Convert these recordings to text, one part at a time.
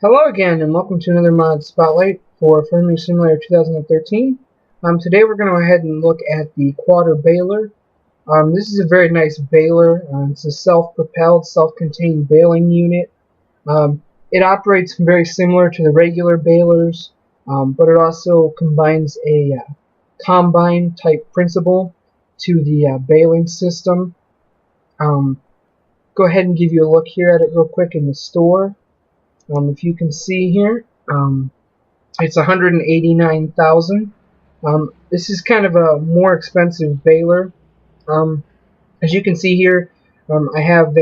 Hello again, and welcome to another mod spotlight for Farming Simulator 2013. Today we're going to go ahead and look at the Quaderbaler. This is a very nice baler. It's a self-propelled, self-contained baling unit. It operates very similar to the regular balers, but it also combines a combine type principle to the baling system. Go ahead and give you a look here at it real quick in the store. If you can see here, it's $189,000. This is kind of a more expensive baler. As you can see here, I have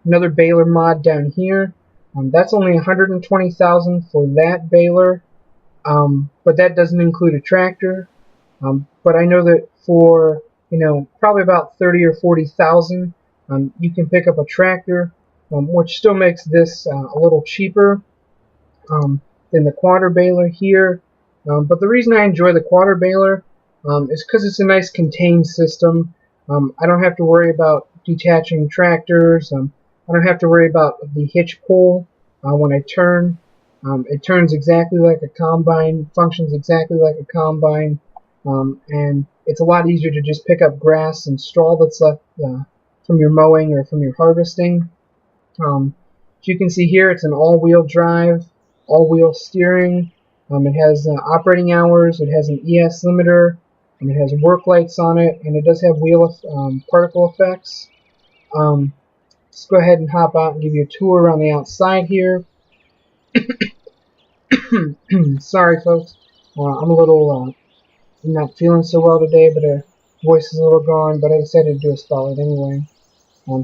another baler mod down here. That's only $120,000 for that baler, but that doesn't include a tractor. But I know that for probably about $30,000 or $40,000, you can pick up a tractor. Which still makes this a little cheaper than the Quaderbaler here. But the reason I enjoy the Quaderbaler is because it's a nice contained system. I don't have to worry about detaching tractors. I don't have to worry about the hitch pull when I turn. It turns exactly like a combine, functions exactly like a combine, and it's a lot easier to just pick up grass and straw that's left from your mowing or from your harvesting. As you can see here, it's an all-wheel drive, all-wheel steering. It has operating hours, it has an ES limiter, and it has work lights on it, and it does have wheel particle effects. Let's go ahead and hop out and give you a tour around the outside here. Sorry folks, I'm a little not feeling so well today, but voice is a little gone, but I decided to do a spotlight anyway.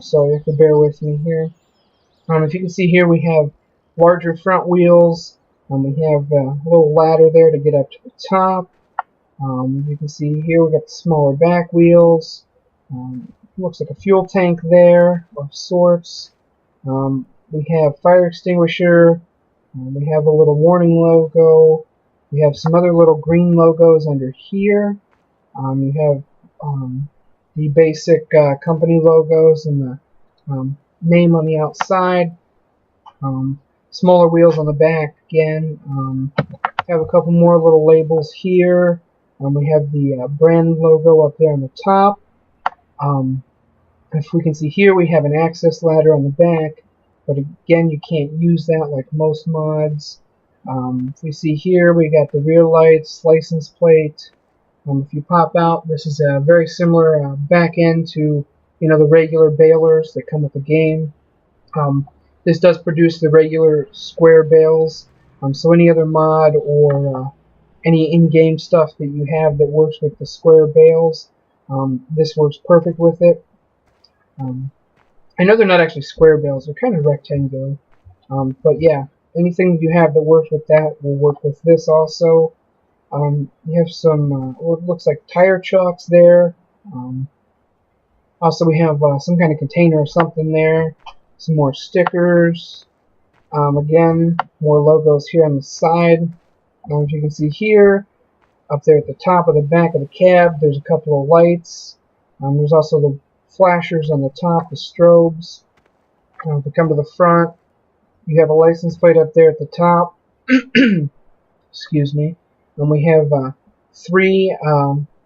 So you have to bear with me here. If you can see here, we have larger front wheels. We have a little ladder there to get up to the top. You can see here we got the smaller back wheels. Looks like a fuel tank there of sorts. We have fire extinguisher. We have a little warning logo. We have some other little green logos under here. You have the basic company logos and the name on the outside. Smaller wheels on the back again. Have a couple more little labels here. We have the brand logo up there on the top. If we can see here, we have an access ladder on the back, but again, you can't use that like most mods. If we see here, we got the rear lights, license plate. If you pop out, this is a very similar back end to the regular balers that come with the game. This does produce the regular square bales, so any other mod or any in-game stuff that you have that works with the square bales, this works perfect with it. I know they're not actually square bales, they're kind of rectangular, but yeah, anything you have that works with that will work with this also. You have some what looks like tire chocks there. Also, we have some kind of container or something there. Some more stickers. Again, more logos here on the side. As you can see here, up there at the top of the back of the cab, there's a couple of lights. There's also the flashers on the top, the strobes. If we come to the front, you have a license plate up there at the top. Excuse me. And we have 3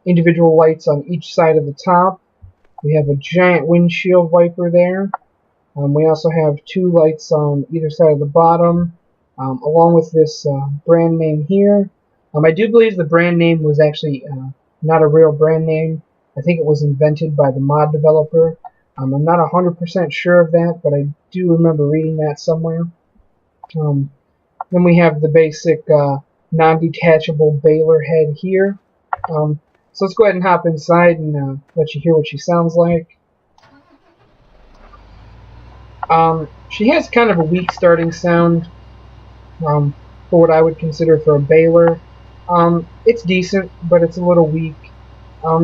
individual lights on each side of the top. We have a giant windshield wiper there. We also have 2 lights on either side of the bottom, along with this brand name here. I do believe the brand name was actually not a real brand name. I think it was invented by the mod developer. I'm not 100% sure of that, but I do remember reading that somewhere. Then we have the basic non-detachable baler head here. So let's go ahead and hop inside and let you hear what she sounds like. She has kind of a weak starting sound for what I would consider for a baler. It's decent, but it's a little weak.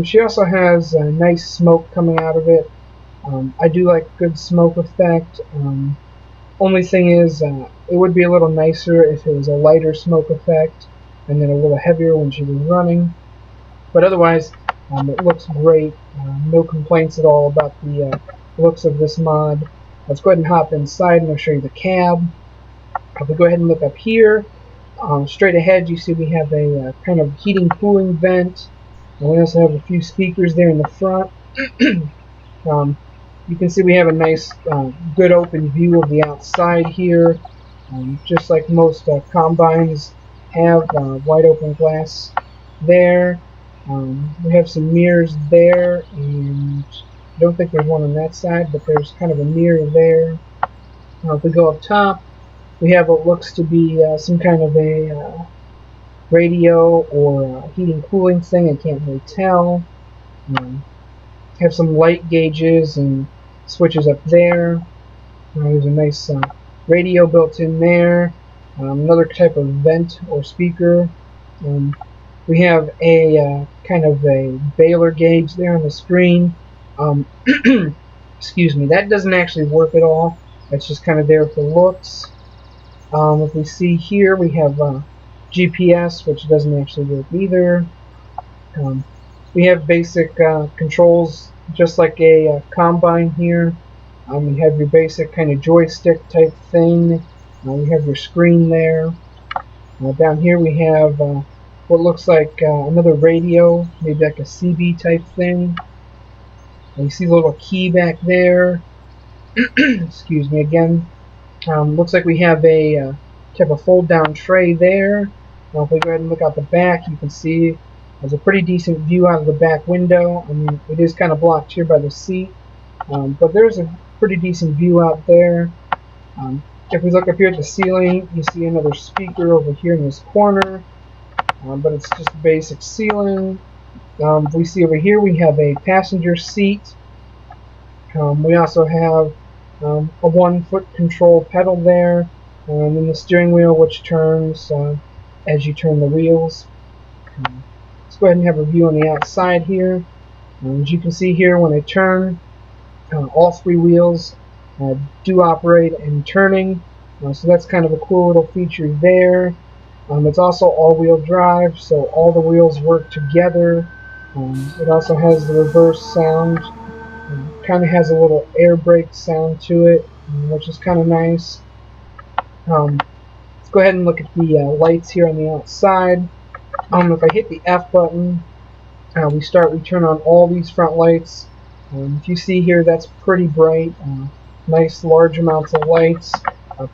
She also has a nice smoke coming out of it. I do like good smoke effect. Only thing is, it would be a little nicer if it was a lighter smoke effect and then a little heavier when she was running. But otherwise, it looks great. No complaints at all about the looks of this mod. Let's go ahead and hop inside and I'll show you the cab. If we go ahead and look up here, straight ahead you see we have a kind of heating cooling vent. And we also have a few speakers there in the front. um, you can see we have a nice good open view of the outside here, just like most combines have, wide open glass there. We have some mirrors there, and I don't think there's one on that side, but there's kind of a mirror there. If we go up top, we have what looks to be some kind of a radio or heating cooling thing. I can't really tell. Have some light gauges and switches up there. There's a nice radio built in there. Another type of vent or speaker. We have a kind of a Baler gauge there on the screen. Excuse me, that doesn't actually work at all. That's just kind of there for looks. If we see here, we have GPS, which doesn't actually work either. We have basic controls, just like a combine here. You have your basic kind of joystick type thing. You have your screen there. Down here we have what looks like another radio, maybe like a CB type thing. And you see the little key back there. Excuse me again. Looks like we have a type of fold down tray there. Now if we go ahead and look out the back, you can see there's a pretty decent view out of the back window. I mean, it is kind of blocked here by the seat, but there's a pretty decent view out there. If we look up here at the ceiling, you see another speaker over here in this corner, but it's just a basic ceiling. We see over here we have a passenger seat. We also have a 1-foot control pedal there, and then the steering wheel, which turns as you turn the wheels. Let's go ahead and have a view on the outside here. As you can see here, when I turn, all 3 wheels do operate in turning, so that's kind of a cool little feature there. It's also all-wheel drive, so all the wheels work together. It also has the reverse sound. Kind of has a little air brake sound to it, which is kind of nice. Let's go ahead and look at the lights here on the outside. If I hit the F button, we turn on all these front lights. If you see here, that's pretty bright. Nice large amounts of lights.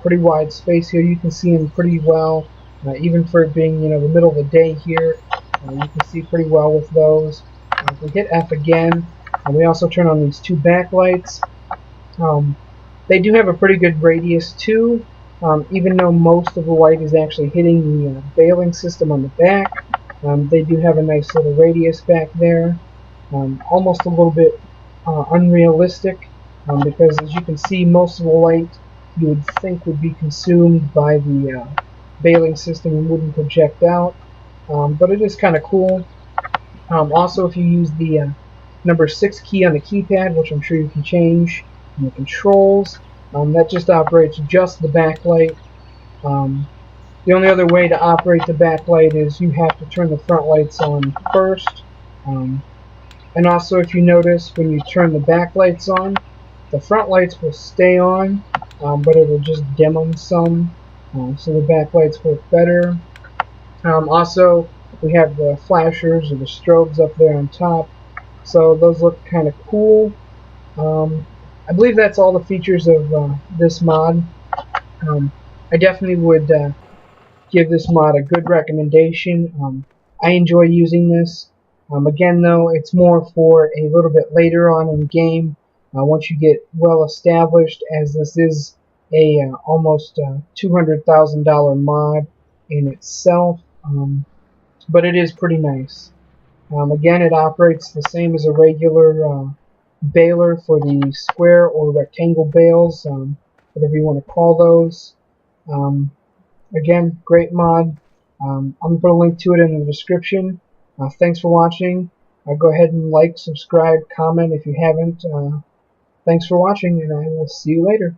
Pretty wide space here. You can see them pretty well, even for it being the middle of the day here. You can see pretty well with those. If we hit F again, we also turn on these 2 backlights. They do have a pretty good radius too, even though most of the light is actually hitting the bailing system on the back. They do have a nice little radius back there, almost a little bit unrealistic, because as you can see, most of the light you would think would be consumed by the bailing system and wouldn't project out, but it is kind of cool. Also, if you use the number 6 key on the keypad, which I'm sure you can change in the controls, that just operates just the backlight. The only other way to operate the backlight is you have to turn the front lights on first. And also, if you notice, when you turn the backlights on, the front lights will stay on, but it will just dim them some, so the backlights work better. Also, we have the flashers or the strobes up there on top, so those look kind of cool. I believe that's all the features of this mod. I definitely would give this mod a good recommendation. I enjoy using this. Again, though, it's more for a little bit later on in the game, once you get well established, as this is a almost $200,000 mod in itself, but it is pretty nice. Again, it operates the same as a regular baler for the square or rectangle bales, whatever you want to call those. Again, great mod. I'm going to put a link to it in the description. Thanks for watching. Go ahead and like, subscribe, comment if you haven't. Thanks for watching, and I will see you later.